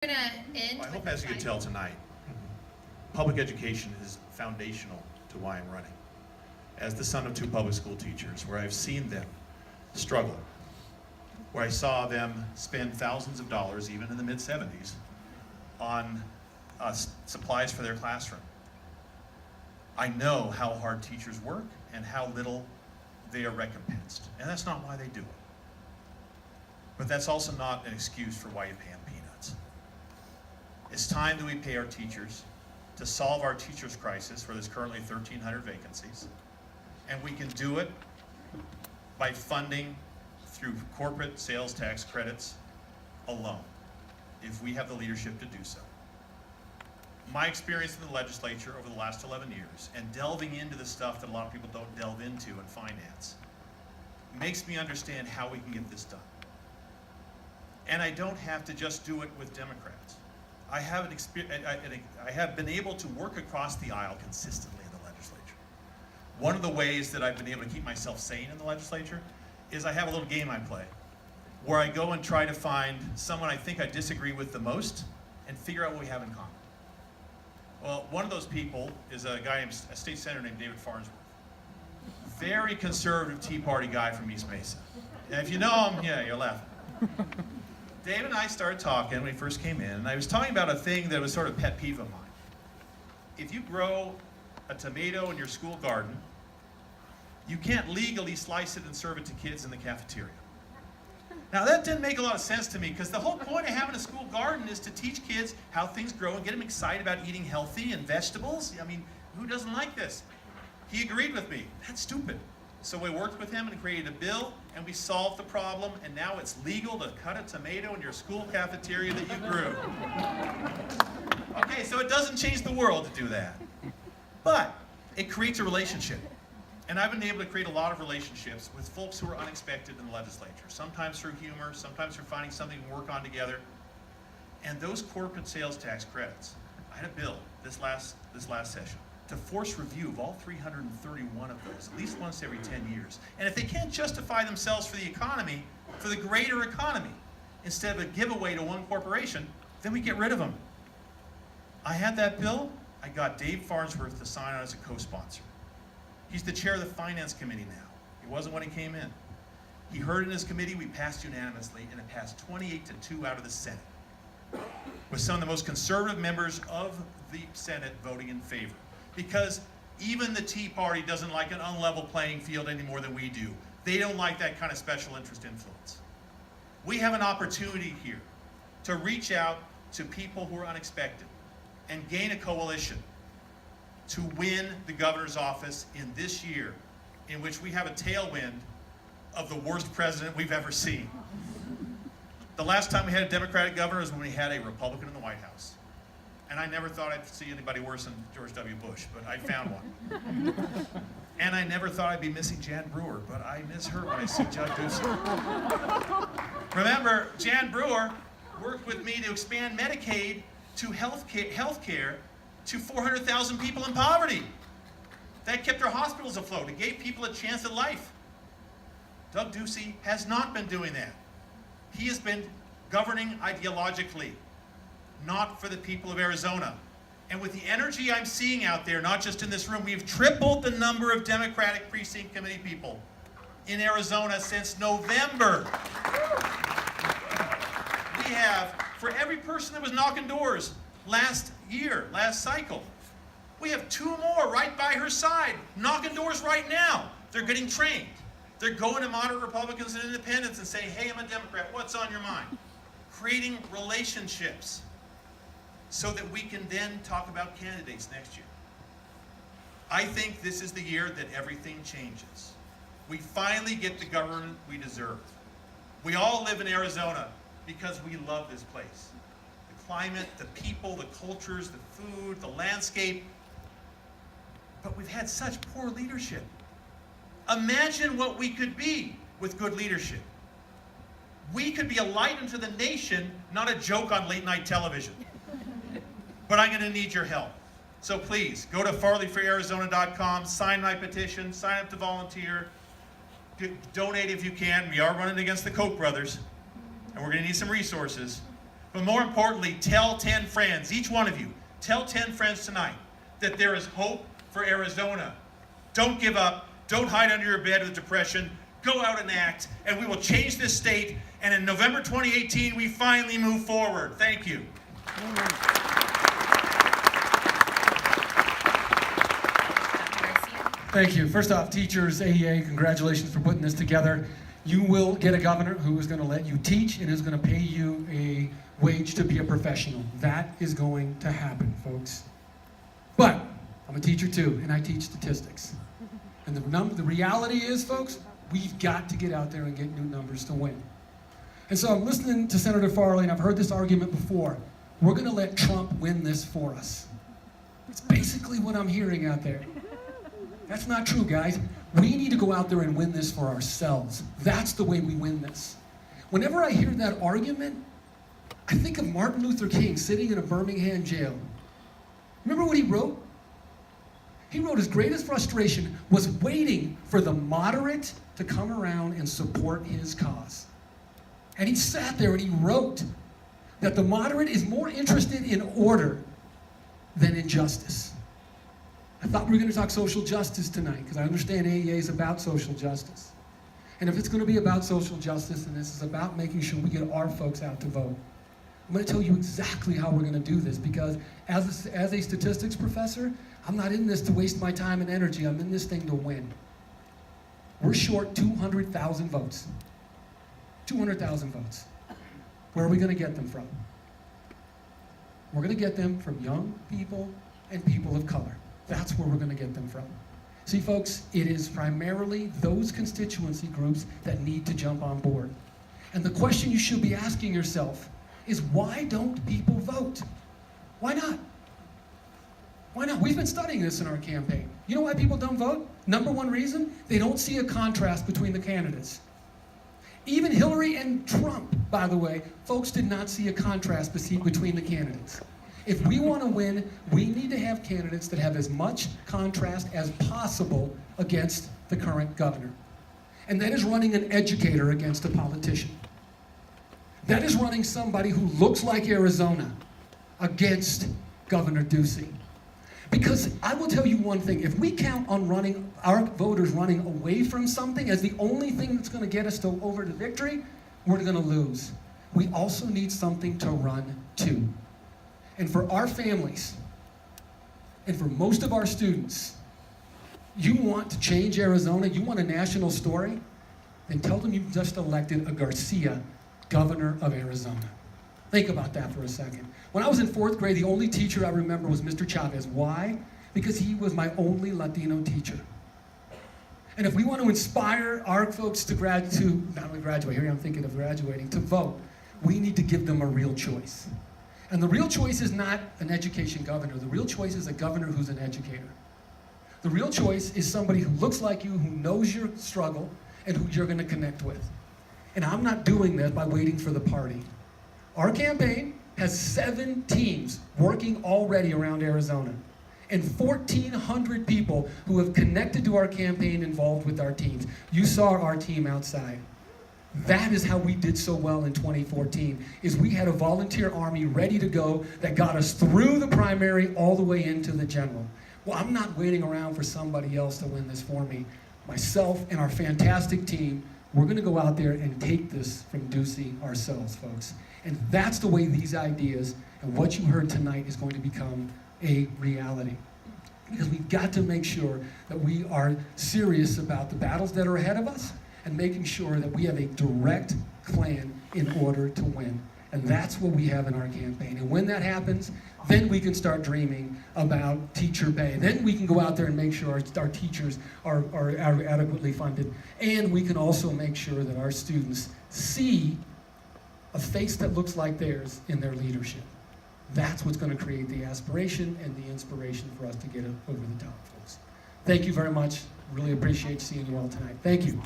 We're going to end. I hope, as you can tell tonight, public education is foundational to why I'm running. As the son of two public school teachers, where I've seen them struggle, where I saw them spend thousands of dollars, even in the mid-'70s, on supplies for their classroom. I know how hard teachers work and how little they are recompensed. And that's not why they do it. But that's also not an excuse for why you pay them peanuts. It's time that we pay our teachers to solve our teachers' crisis, where there's currently 1,300 vacancies. And we can do it by funding through corporate sales tax credits alone, if we have the leadership to do so. My experience in the legislature over the last 11 years, and delving into the stuff that a lot of people don't delve into in finance, makes me understand how we can get this done. And I don't have to just do it with Democrats. I have been able to work across the aisle consistently in the legislature. One of the ways that I've been able to keep myself sane in the legislature is I have a little game I play, where I go and try to find someone I think I disagree with the most and figure out what we have in common. Well, one of those people is a state senator named David Farnsworth. Very conservative Tea Party guy from East Mesa. And if you know him, yeah, you're laughing. Dave and I started talking when we first came in, and I was talking about a thing that was sort of pet peeve of mine. If you grow a tomato in your school garden, you can't legally slice it and serve it to kids in the cafeteria. Now that didn't make a lot of sense to me, because the whole point of having a school garden is to teach kids how things grow and get them excited about eating healthy and vegetables. I mean, who doesn't like this? He agreed with me. That's stupid. So we worked with him and created a bill, and we solved the problem, and now it's legal to cut a tomato in your school cafeteria that you grew. Okay, so it doesn't change the world to do that. But it creates a relationship. And I've been able to create a lot of relationships with folks who are unexpected in the legislature, sometimes through humor, sometimes through finding something to work on together. And those corporate sales tax credits, I had a bill this last session to force review of all 331 of those, at least once every 10 years. And if they can't justify themselves for the economy, for the greater economy, instead of a giveaway to one corporation, then we get rid of them. I had that bill. I got Dave Farnsworth to sign on as a co-sponsor. He's the chair of the Finance Committee now. He wasn't when he came in. He heard in his committee, we passed unanimously, and it passed 28-2 out of the Senate, with some of the most conservative members of the Senate voting in favor. Because even the Tea Party doesn't like an unlevel playing field any more than we do. They don't like that kind of special interest influence. We have an opportunity here to reach out to people who are unexpected and gain a coalition to win the governor's office in this year, in which we have a tailwind of the worst president we've ever seen. The last time we had a Democratic governor was when we had a Republican in the White House. And I never thought I'd see anybody worse than George W. Bush, but I found one. And I never thought I'd be missing Jan Brewer, but I miss her when I see Judd Ducey. Remember, Jan Brewer worked with me to expand Medicaid to health care to 400,000 people in poverty. That kept our hospitals afloat. It gave people a chance at life. Doug Ducey has not been doing that. He has been governing ideologically, not for the people of Arizona. And with the energy I'm seeing out there, not just in this room, we've tripled the number of Democratic Precinct Committee people in Arizona since November. We have, for every person that was knocking doors last cycle, we have 2 more right by her side, knocking doors right now. They're getting trained. They're going to moderate Republicans and independents and saying, hey, I'm a Democrat, what's on your mind? Creating relationships so that we can then talk about candidates next year. I think this is the year that everything changes. We finally get the government we deserve. We all live in Arizona because we love this place. The climate, the people, the cultures, the food, the landscape. But we've had such poor leadership. Imagine what we could be with good leadership. We could be a light unto the nation, not a joke on late night television. But I'm going to need your help. So please, go to farleyforarizona.com, sign my petition, sign up to volunteer, donate if you can. We are running against the Koch brothers, and we're going to need some resources. But more importantly, tell 10 friends, each one of you, tell 10 friends tonight that there is hope for Arizona. Don't give up. Don't hide under your bed with depression. Go out and act, and we will change this state. And in November 2018, we finally move forward. Thank you. Thank you. First off, teachers, AEA, congratulations for putting this together. You will get a governor who is going to let you teach and is going to pay you a wage to be a professional. That is going to happen, folks. But I'm a teacher too, and I teach statistics. And the reality is, folks, we've got to get out there and get new numbers to win. And so I'm listening to Senator Farley, and I've heard this argument before. We're going to let Trump win this for us. That's basically what I'm hearing out there. That's not true, guys. We need to go out there and win this for ourselves. That's the way we win this. Whenever I hear that argument, I think of Martin Luther King sitting in a Birmingham jail. Remember what he wrote? He wrote his greatest frustration was waiting for the moderate to come around and support his cause. And he sat there and he wrote that the moderate is more interested in order than in justice. I thought we were going to talk social justice tonight because I understand AEA is about social justice. And if it's going to be about social justice and this is about making sure we get our folks out to vote, I'm going to tell you exactly how we're going to do this because as a statistics professor, I'm not in this to waste my time and energy. I'm in this thing to win. We're short 200,000 votes. 200,000 votes. Where are we going to get them from? We're going to get them from young people and people of color. That's where we're going to get them from. See, folks, it is primarily those constituency groups that need to jump on board. And the question you should be asking yourself is, why don't people vote? Why not? Why not? We've been studying this in our campaign. You know why people don't vote? Number one reason, they don't see a contrast between the candidates. Even Hillary and Trump, by the way, folks did not see a contrast between the candidates. If we want to win, we need to have candidates that have as much contrast as possible against the current governor. And that is running an educator against a politician. That is running somebody who looks like Arizona against Governor Ducey. Because I will tell you one thing, if we count on our voters running away from something as the only thing that's going to get us over to victory, we're going to lose. We also need something to run to. And for our families, and for most of our students, you want to change Arizona, you want a national story, then tell them you've just elected a Garcia governor of Arizona. Think about that for a second. When I was in 4th grade, the only teacher I remember was Mr. Chavez. Why? Because he was my only Latino teacher. And if we want to inspire our folks to not only graduate, here I'm thinking of graduating, to vote, we need to give them a real choice. And the real choice is not an education governor. The real choice is a governor who's an educator. The real choice is somebody who looks like you, who knows your struggle, and who you're going to connect with. And I'm not doing that by waiting for the party. Our campaign has 7 teams working already around Arizona, and 1,400 people who have connected to our campaign involved with our teams. You saw our team outside. That is how we did so well in 2014, is we had a volunteer army ready to go that got us through the primary all the way into the general. Well, I'm not waiting around for somebody else to win this for me. Myself and our fantastic team, we're going to go out there and take this from Ducey ourselves, folks. And that's the way these ideas and what you heard tonight is going to become a reality. Because we've got to make sure that we are serious about the battles that are ahead of us and making sure that we have a direct plan in order to win. And that's what we have in our campaign. And when that happens, then we can start dreaming about teacher pay. Then we can go out there and make sure our teachers are adequately funded. And we can also make sure that our students see a face that looks like theirs in their leadership. That's what's going to create the aspiration and the inspiration for us to get over the top, folks. Thank you very much. Really appreciate seeing you all tonight. Thank you.